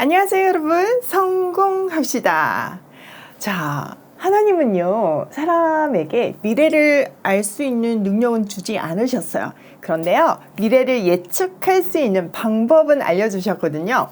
안녕하세요, 여러분. 성공합시다. 자, 하나님은요, 사람에게 미래를 알 수 있는 능력은 주지 않으셨어요. 그런데요, 미래를 예측할 수 있는 방법은 알려주셨거든요.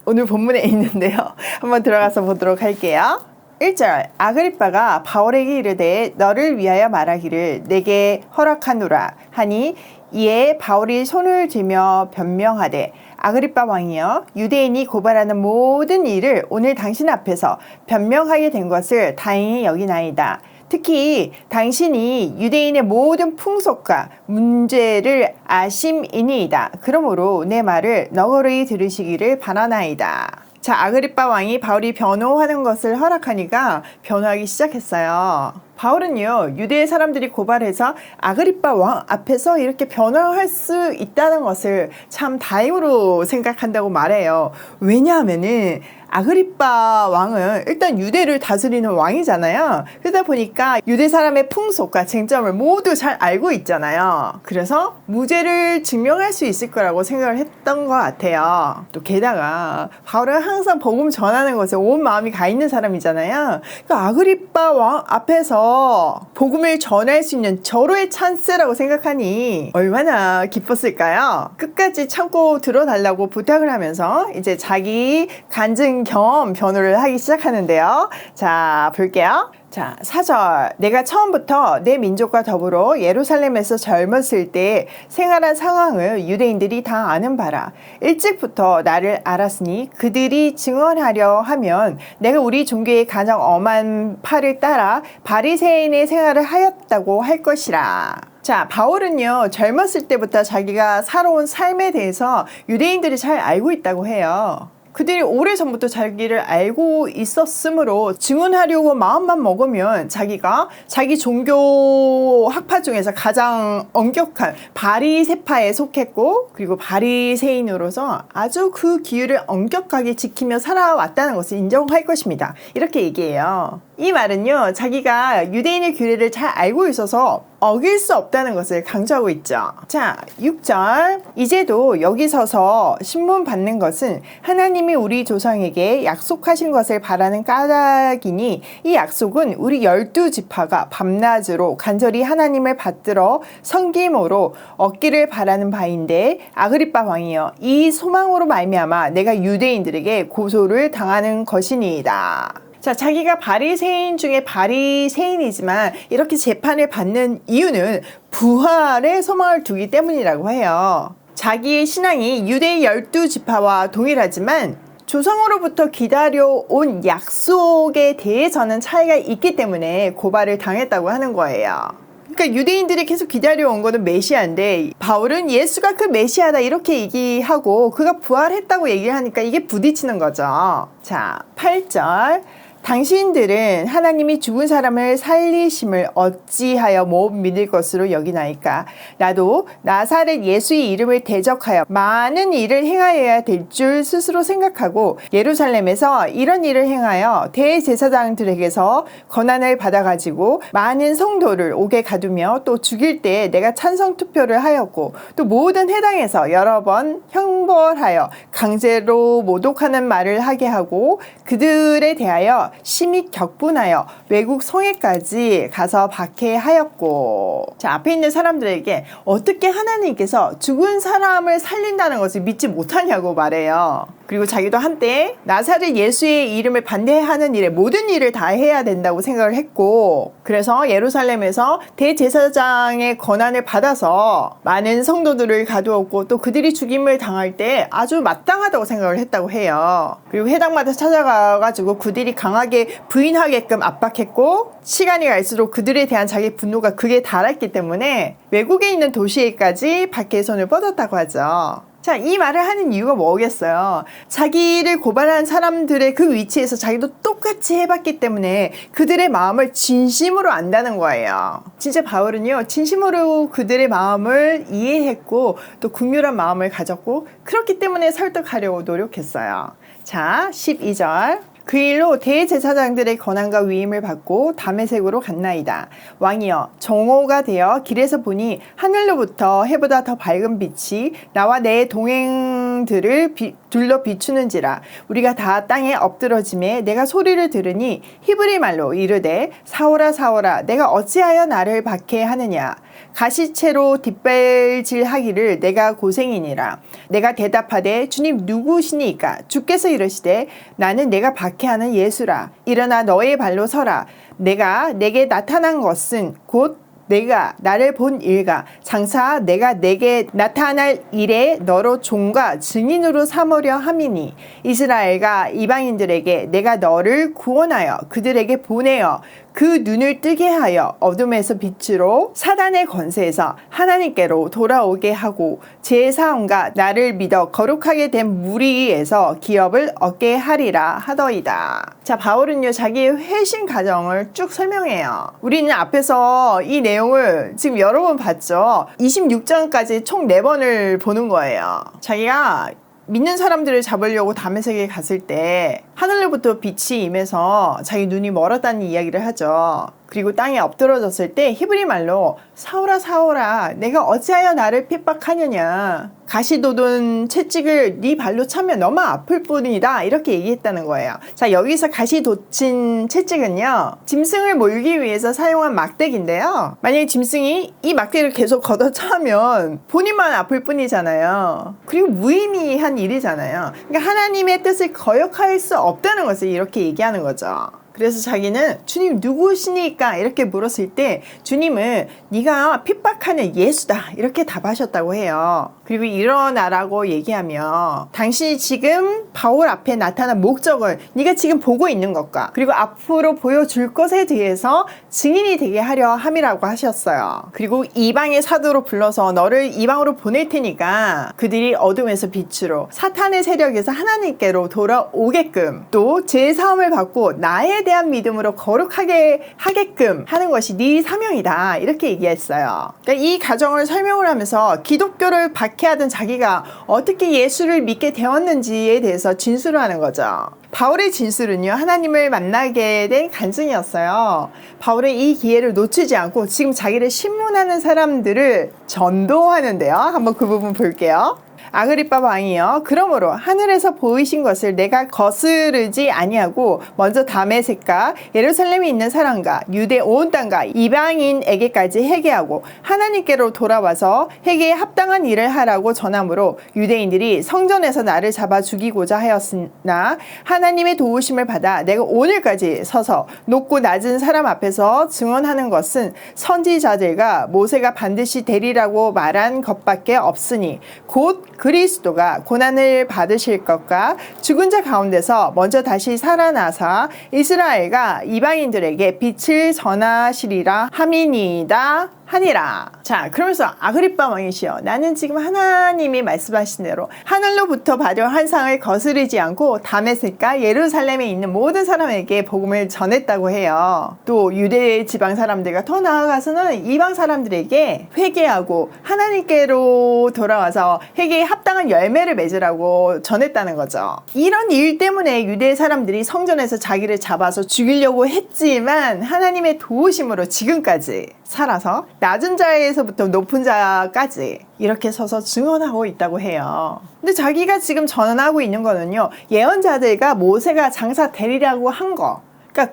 오늘 본문에 있는데요. 한번 들어가서 보도록 할게요. 1절 아그리빠가 바울에게 이르되 너를 위하여 말하기를 내게 허락하노라 하니 이에 바울이 손을 들며 변명하되 아그리빠 왕이여 유대인이 고발하는 모든 일을 오늘 당신 앞에서 변명하게 된 것을 다행히 여기나이다. 특히 당신이 유대인의 모든 풍속과 문제를 아심이니이다. 그러므로 내 말을 너그러이 들으시기를 바라나이다. 자, 아그리빠 왕이 바울이 변호하는 것을 허락하니까 변호하기 시작했어요. 바울은요, 유대 사람들이 고발해서 아그리빠 왕 앞에서 이렇게 변호할 수 있다는 것을 참 다행으로 생각한다고 말해요. 왜냐하면은 아그리빠 왕은 일단 유대를 다스리는 왕이잖아요. 그러다 보니까 유대 사람의 풍속과 쟁점을 모두 잘 알고 있잖아요. 그래서 무죄를 증명할 수 있을 거라고 생각을 했던 것 같아요. 또 게다가 바울은 항상 복음 전하는 것에 온 마음이 가 있는 사람이잖아요. 그러니까 아그리빠 왕 앞에서 복음을 전할 수 있는 절호의 찬스라고 생각하니 얼마나 기뻤을까요? 끝까지 참고 들어달라고 부탁을 하면서 이제 자기 간증 겸 변호를 하기 시작하는데요. 자, 볼게요. 자, 4절 내가 처음부터 내 민족과 더불어 예루살렘에서 젊었을 때 생활한 상황을 유대인들이 다 아는 바라. 일찍부터 나를 알았으니 그들이 증언하려 하면 내가 우리 종교의 가장 엄한 팔을 따라 바리새인의 생활을 하였다고 할 것이라. 자, 바울은요, 젊었을 때부터 자기가 살아온 삶에 대해서 유대인들이 잘 알고 있다고 해요. 그들이 오래전부터 자기를 알고 있었으므로 증언하려고 마음만 먹으면 자기가 자기 종교 학파 중에서 가장 엄격한 바리새파에 속했고 그리고 바리새인으로서 아주 그 기율을 엄격하게 지키며 살아왔다는 것을 인정할 것입니다. 이렇게 얘기해요. 이 말은요, 자기가 유대인의 규례를 잘 알고 있어서 어길 수 없다는 것을 강조하고 있죠. 자, 6절 이제도 여기 서서 신문 받는 것은 하나님이 우리 조상에게 약속하신 것을 바라는 까닭이니 이 약속은 우리 12지파가 밤낮으로 간절히 하나님을 받들어 섬김으로 얻기를 바라는 바인데 아그리빠 왕이여 이 소망으로 말미암아 내가 유대인들에게 고소를 당하는 것이니이다. 자, 자기가 바리새인 중에 바리새인이지만 이렇게 재판을 받는 이유는 부활의 소망을 두기 때문이라고 해요. 자기의 신앙이 유대 12지파와 동일하지만 조상으로부터 기다려온 약속에 대해서는 차이가 있기 때문에 고발을 당했다고 하는 거예요. 그러니까 유대인들이 계속 기다려온 거는 메시아인데 바울은 예수가 그 메시아다 이렇게 얘기하고 그가 부활했다고 얘기를 하니까 이게 부딪히는 거죠. 자, 8절 당신들은 하나님이 죽은 사람을 살리심을 어찌하여 못 믿을 것으로 여기나이까. 나도 나사렛 예수의 이름을 대적하여 많은 일을 행하여야 될 줄 스스로 생각하고 예루살렘에서 이런 일을 행하여 대제사장들에게서 권한을 받아가지고 많은 성도를 옥에 가두며 또 죽일 때 내가 찬성 투표를 하였고 또 모든 회당에서 여러 번 형벌하여 강제로 모독하는 말을 하게 하고 그들에 대하여 심히 격분하여 외국 성에까지 가서 박해하였고. 자, 앞에 있는 사람들에게 어떻게 하나님께서 죽은 사람을 살린다는 것을 믿지 못하냐고 말해요. 그리고 자기도 한때 나사렛 예수의 이름을 반대하는 일에 모든 일을 다 해야 된다고 생각을 했고 그래서 예루살렘에서 대제사장의 권한을 받아서 많은 성도들을 가두었고 또 그들이 죽임을 당할 때 아주 마땅하다고 생각을 했다고 해요. 그리고 해당마다 찾아가가지고 그들이 강하게 부인하게끔 압박했고 시간이 갈수록 그들에 대한 자기 분노가 극에 달했기 때문에 외국에 있는 도시에까지 박해의 손을 뻗었다고 하죠. 자, 이 말을 하는 이유가 뭐겠어요? 자기를 고발한 사람들의 그 위치에서 자기도 똑같이 해봤기 때문에 그들의 마음을 진심으로 안다는 거예요. 진짜 바울은요, 진심으로 그들의 마음을 이해했고 또 긍휼한 마음을 가졌고 그렇기 때문에 설득하려고 노력했어요. 자, 12절 그 일로 대제사장들의 권한과 위임을 받고 다메섹으로 갔나이다. 왕이여 정오가 되어 길에서 보니 하늘로부터 해보다 더 밝은 빛이 나와 내 동행 가정들을 둘러 비추는지라. 우리가 다 땅에 엎드러짐에 내가 소리를 들으니 히브리 말로 이르되 사오라 사오라 내가 어찌하여 나를 박해하느냐. 가시채로 뒷발질하기를 내가 고생이니라. 내가 대답하되 주님 누구시니까? 주께서 이르시되 나는 내가 박해하는 예수라. 일어나 너의 발로 서라. 내가 내게 나타난 것은 곧 내가 나를 본 일과 장차 내가 내게 나타날 일에 너로 종과 증인으로 삼으려 함이니 이스라엘과 이방인들에게 내가 너를 구원하여 그들에게 보내어 그 눈을 뜨게 하여 어둠에서 빛으로 사단의 권세에서 하나님께로 돌아오게 하고 제사함과 나를 믿어 거룩하게 된 무리에서 기업을 얻게 하리라 하더이다. 자, 바울은요 자기의 회심 과정을 쭉 설명해요. 우리는 앞에서 이 내용을 지금 여러 번 봤죠. 26장까지 총 4번을 보는 거예요. 자기가 믿는 사람들을 잡으려고 다메섹에 갔을 때 하늘로부터 빛이 임해서 자기 눈이 멀었다는 이야기를 하죠. 그리고 땅에 엎드러졌을 때 히브리 말로 사오라 사오라 내가 어찌하여 나를 핍박하느냐. 가시 돋은 채찍을 네 발로 차면 너무 아플 뿐이다 이렇게 얘기했다는 거예요. 자, 여기서 가시 돋친 채찍은요 짐승을 몰기 위해서 사용한 막대기인데요. 만약에 짐승이 이 막대기를 계속 걷어차면 본인만 아플 뿐이잖아요. 그리고 무의미한 일이잖아요. 그러니까 하나님의 뜻을 거역할 수 없다는 것을 이렇게 얘기하는 거죠. 그래서 자기는 주님 누구시니까 이렇게 물었을 때 주님은 네가 핍박하는 예수다 이렇게 답하셨다고 해요. 그리고 일어나라고 얘기하며 당신이 지금 바울 앞에 나타난 목적을 네가 지금 보고 있는 것과 그리고 앞으로 보여줄 것에 대해서 증인이 되게 하려 함이라고 하셨어요. 그리고 이방의 사도로 불러서 너를 이방으로 보낼 테니까 그들이 어둠에서 빛으로 사탄의 세력에서 하나님께로 돌아오게끔 또 제사함을 받고 나에 대한 믿음으로 거룩하게 하게끔 하는 것이 네 사명이다 이렇게 얘기했어요. 그러니까 이 가정을 설명을 하면서 기독교를 박해하던 자기가 어떻게 예수를 믿게 되었는지에 대해서 진술을 하는 거죠. 바울의 진술은요 하나님을 만나게 된 간증이었어요. 바울은 이 기회를 놓치지 않고 지금 자기를 신문하는 사람들을 전도하는데요. 한번 그 부분 볼게요. 아그리빠 왕이여 그러므로 하늘에서 보이신 것을 내가 거스르지 아니하고 먼저 다메섹과 예루살렘에 있는 사람과 유대 온 땅과 이방인에게까지 회개하고 하나님께로 돌아와서 회개에 합당한 일을 하라고 전함으로 유대인들이 성전에서 나를 잡아 죽이고자 하였으나 하나님의 도우심을 받아 내가 오늘까지 서서 높고 낮은 사람 앞에서 증언하는 것은 선지자들과 모세가 반드시 되리라고 말한 것밖에 없으니 곧 그리스도가 고난을 받으실 것과 죽은 자 가운데서 먼저 다시 살아나사 이스라엘과 이방인들에게 빛을 전하시리라 함이니이다 하니라. 자, 그러면서 아그리빠 왕이시여 나는 지금 하나님이 말씀하신 대로 하늘로부터 받은 환상을 거스르지 않고 다메섹과 예루살렘에 있는 모든 사람에게 복음을 전했다고 해요. 또 유대 지방 사람들과 더 나아가서는 이방 사람들에게 회개하고 하나님께로 돌아와서 회개에 합당한 열매를 맺으라고 전했다는 거죠. 이런 일 때문에 유대 사람들이 성전에서 자기를 잡아서 죽이려고 했지만 하나님의 도우심으로 지금까지 살아서 낮은 자에서부터 높은 자까지 이렇게 서서 증언하고 있다고 해요. 근데 자기가 지금 전하고 있는 거는요 예언자들과 모세가 장사 되리라고 한 거, 그러니까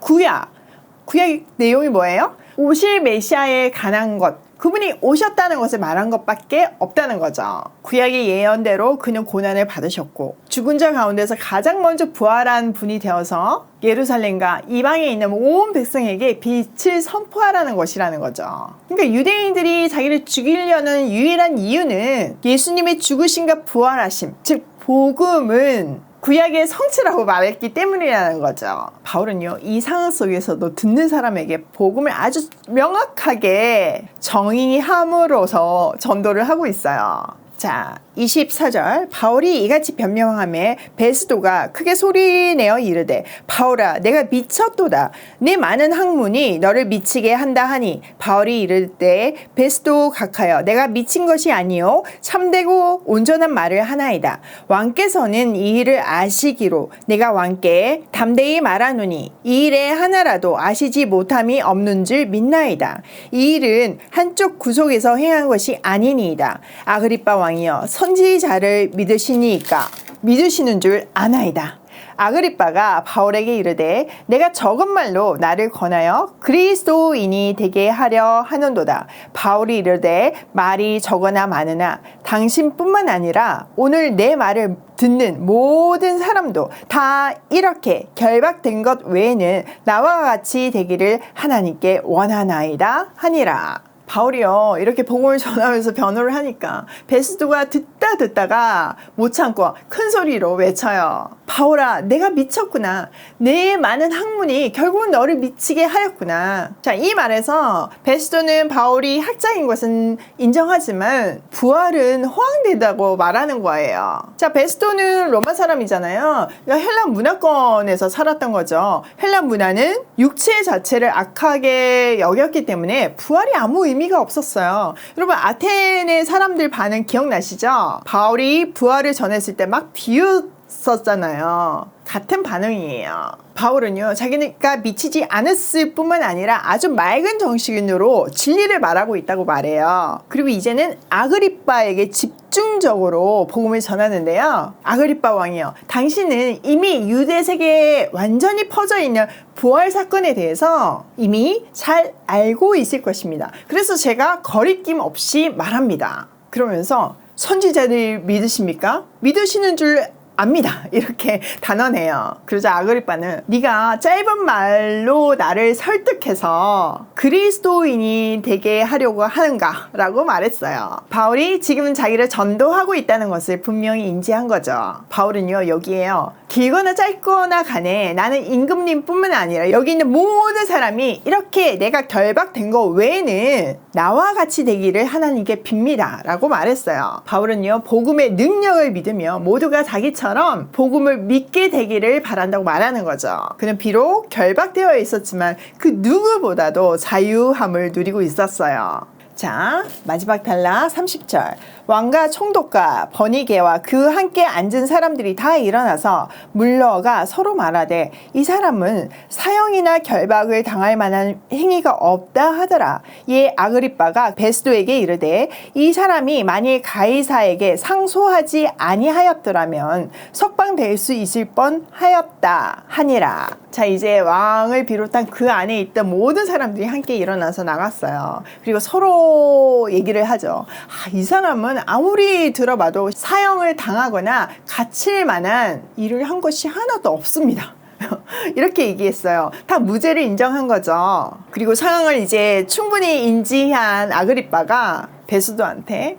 구약 내용이 뭐예요? 오실 메시아에 관한 것, 그분이 오셨다는 것을 말한 것밖에 없다는 거죠. 구약의 예언대로 그는 고난을 받으셨고 죽은 자 가운데서 가장 먼저 부활한 분이 되어서 예루살렘과 이방에 있는 온 백성에게 빛을 선포하라는 것이라는 거죠. 그러니까 유대인들이 자기를 죽이려는 유일한 이유는 예수님의 죽으심과 부활하심, 즉 복음은 구약의 성취라고 말했기 때문이라는 거죠. 바울은요 이 상황 속에서도 듣는 사람에게 복음을 아주 명확하게 정의함으로써 전도를 하고 있어요. 자, 24절 바울이 이같이 변명하며 베스도가 크게 소리내어 이르되 바울아 내가 미쳤도다. 내 많은 학문이 너를 미치게 한다 하니 바울이 이르되 베스도 각하여 내가 미친 것이 아니요 참되고 온전한 말을 하나이다. 왕께서는 이 일을 아시기로 내가 왕께 담대히 말하노니 이 일에 하나라도 아시지 못함이 없는 줄 믿나이다. 이 일은 한쪽 구속에서 행한 것이 아니니이다. 아그리빠 왕 왕이여 선지자를 믿으시니까 믿으시는 줄 아나이다. 아그리빠가 바울에게 이르되 내가 적은 말로 나를 권하여 그리스도인이 되게 하려 하는도다. 바울이 이르되 말이 적으나 많으나 당신뿐만 아니라 오늘 내 말을 듣는 모든 사람도 다 이렇게 결박된 것 외에는 나와 같이 되기를 하나님께 원하나이다 하니라. 바울이요 이렇게 복음을 전하면서 변호를 하니까 베스도가 듣다가 못 참고 큰 소리로 외쳐요. 바울아, 내가 미쳤구나. 내 많은 학문이 결국은 너를 미치게 하였구나. 자, 이 말에서 베스도는 바울이 학자인 것은 인정하지만 부활은 허황되다고 말하는 거예요. 자, 베스도는 로마 사람이잖아요. 그러니까 헬라 문화권에서 살았던 거죠. 헬라 문화는 육체 자체를 악하게 여겼기 때문에 부활이 아무 의미가 없었어요. 여러분, 아테네 사람들 반응 기억나시죠? 바울이 부활을 전했을 때 막 비웃었잖아요. 같은 반응이에요. 바울은요, 자기가 미치지 않았을 뿐만 아니라 아주 맑은 정신으로 진리를 말하고 있다고 말해요. 그리고 이제는 아그리빠에게 집중적으로 복음을 전하는데요. 아그리빠 왕이요, 당신은 이미 유대 세계에 완전히 퍼져 있는 부활 사건에 대해서 이미 잘 알고 있을 것입니다. 그래서 제가 거리낌 없이 말합니다. 그러면서 선지자들 믿으십니까? 믿으시는 줄 압니다. 이렇게 단언해요. 그러자 아그리빠는 네가 짧은 말로 나를 설득해서 그리스도인이 되게 하려고 하는가? 라고 말했어요. 바울이 지금 자기를 전도하고 있다는 것을 분명히 인지한 거죠. 바울은요, 여기에요, 길거나 짧거나 간에 나는 임금님 뿐만 아니라 여기 있는 모든 사람이 이렇게 내가 결박된 거 외에는 나와 같이 되기를 하나님께 빕니다. 라고 말했어요. 바울은요, 복음의 능력을 믿으며 모두가 자기처럼 복음을 믿게 되기를 바란다고 말하는 거죠. 그는 비록 결박되어 있었지만 그 누구보다도 자유함을 누리고 있었어요. 자, 마지막 단락 30절. 왕과 총독과 버니게와 그 함께 앉은 사람들이 다 일어나서 물러가 서로 말하되 이 사람은 사형이나 결박을 당할 만한 행위가 없다 하더라. 이에 아그리빠가 베스도에게 이르되 이 사람이 만일 가이사에게 상소하지 아니하였더라면 석방될 수 있을 뻔하였다 하니라. 자, 이제 왕을 비롯한 그 안에 있던 모든 사람들이 함께 일어나서 나갔어요. 그리고 서로 얘기를 하죠. 이 사람은 아무리 들어봐도 사형을 당하거나 갇힐 만한 일을 한 것이 하나도 없습니다. 이렇게 얘기했어요. 다 무죄를 인정한 거죠. 그리고 상황을 이제 충분히 인지한 아그리빠가 베스도한테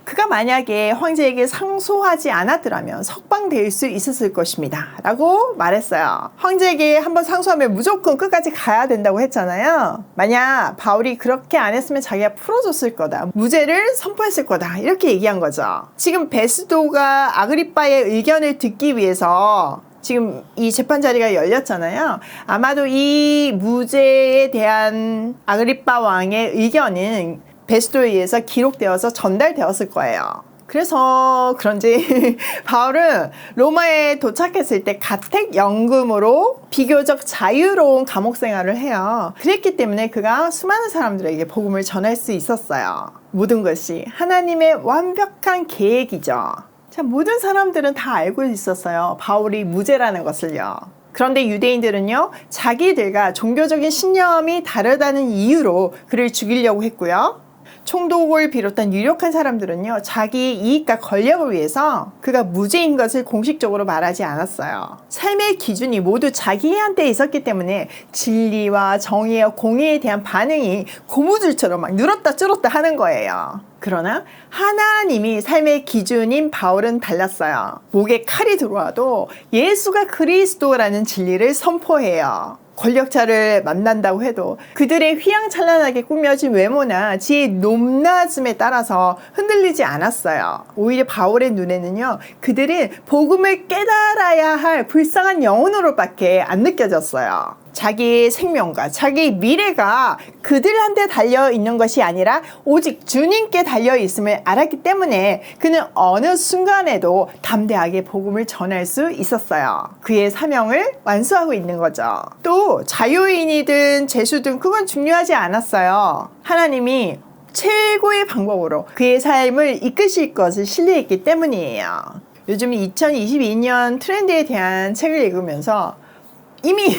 그가 만약에 황제에게 상소하지 않았더라면 석방될 수 있었을 것입니다. 라고 말했어요. 황제에게 한번 상소하면 무조건 끝까지 가야 된다고 했잖아요. 만약 바울이 그렇게 안 했으면 자기가 풀어줬을 거다. 무죄를 선포했을 거다. 이렇게 얘기한 거죠. 지금 베스도가 아그리빠의 의견을 듣기 위해서 지금 이 재판 자리가 열렸잖아요. 아마도 이 무죄에 대한 아그리빠 왕의 의견은 베스도에 의해서 기록되어서 전달되었을 거예요. 그래서 그런지 바울은 로마에 도착했을 때 가택연금으로 비교적 자유로운 감옥 생활을 해요. 그랬기 때문에 그가 수많은 사람들에게 복음을 전할 수 있었어요. 모든 것이 하나님의 완벽한 계획이죠. 자, 모든 사람들은 다 알고 있었어요. 바울이 무죄라는 것을요. 그런데 유대인들은요, 자기들과 종교적인 신념이 다르다는 이유로 그를 죽이려고 했고요. 총독을 비롯한 유력한 사람들은요, 자기 이익과 권력을 위해서 그가 무죄인 것을 공식적으로 말하지 않았어요. 삶의 기준이 모두 자기한테 있었기 때문에 진리와 정의와 공의에 대한 반응이 고무줄처럼 막 늘었다 줄었다 하는 거예요. 그러나 하나님이 삶의 기준인 바울은 달랐어요. 목에 칼이 들어와도 예수가 그리스도라는 진리를 선포해요. 권력자를 만난다고 해도 그들의 휘황찬란하게 꾸며진 외모나 지혜의 높낮음에 따라서 흔들리지 않았어요. 오히려 바울의 눈에는요, 그들은 복음을 깨달아야 할 불쌍한 영혼으로밖에 안 느껴졌어요. 자기의 생명과 자기의 미래가 그들한테 달려있는 것이 아니라 오직 주님께 달려있음을 알았기 때문에 그는 어느 순간에도 담대하게 복음을 전할 수 있었어요. 그의 사명을 완수하고 있는 거죠. 또 자유인이든 죄수든 그건 중요하지 않았어요. 하나님이 최고의 방법으로 그의 삶을 이끄실 것을 신뢰했기 때문이에요. 요즘 2022년 트렌드에 대한 책을 읽으면서 이미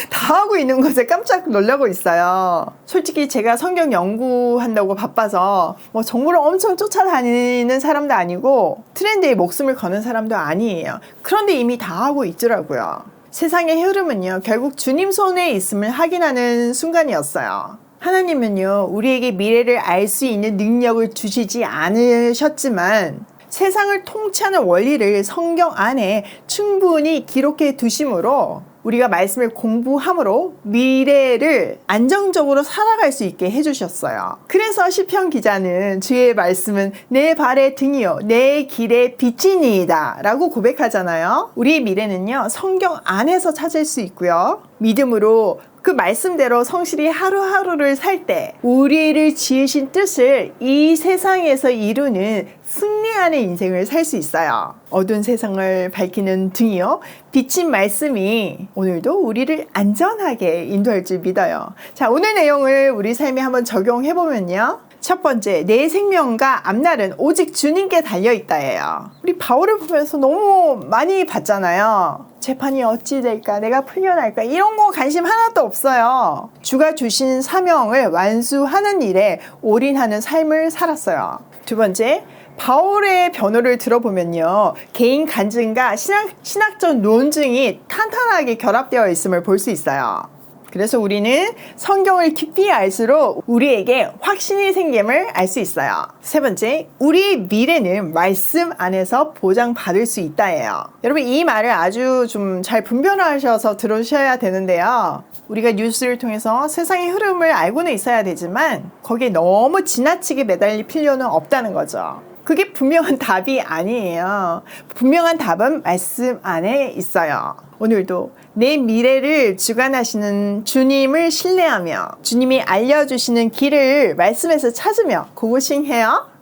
다 하고 있는 것에 깜짝 놀라고 있어요. 솔직히 제가 성경 연구한다고 바빠서 뭐 정보를 엄청 쫓아다니는 사람도 아니고 트렌드에 목숨을 거는 사람도 아니에요. 그런데 이미 다 하고 있더라고요. 세상의 흐름은요, 결국 주님 손에 있음을 확인하는 순간이었어요. 하나님은요, 우리에게 미래를 알 수 있는 능력을 주시지 않으셨지만 세상을 통치하는 원리를 성경 안에 충분히 기록해 두심으로 우리가 말씀을 공부함으로 미래를 안정적으로 살아갈 수 있게 해주셨어요. 그래서 시편 기자는 주의 말씀은 내 발의 등이요 내 길의 빛이니이다 라고 고백하잖아요. 우리의 미래는요, 성경 안에서 찾을 수 있고요, 믿음으로 그 말씀대로 성실히 하루하루를 살 때 우리를 지으신 뜻을 이 세상에서 이루는 승리하는 인생을 살 수 있어요. 어두운 세상을 밝히는 등이요, 비친 말씀이 오늘도 우리를 안전하게 인도할 줄 믿어요. 자, 오늘 내용을 우리 삶에 한번 적용해보면요, 첫 번째, 내 생명과 앞날은 오직 주님께 달려있다예요. 우리 바울을 보면서 너무 많이 봤잖아요. 재판이 어찌 될까, 내가 풀려날까, 이런 거 관심 하나도 없어요. 주가 주신 사명을 완수하는 일에 올인하는 삶을 살았어요. 두 번째, 바울의 변호를 들어보면요, 개인 간증과 신학적 논증이 탄탄하게 결합되어 있음을 볼 수 있어요. 그래서 우리는 성경을 깊이 알수록 우리에게 확신이 생김을 알 수 있어요. 세 번째, 우리의 미래는 말씀 안에서 보장받을 수 있다예요. 여러분, 이 말을 아주 좀 잘 분별하셔서 들으셔야 되는데요, 우리가 뉴스를 통해서 세상의 흐름을 알고는 있어야 되지만 거기에 너무 지나치게 매달릴 필요는 없다는 거죠. 그게 분명한 답이 아니에요. 분명한 답은 말씀 안에 있어요. 오늘도 내 미래를 주관하시는 주님을 신뢰하며 주님이 알려주시는 길을 말씀에서 찾으며 고고싱해요.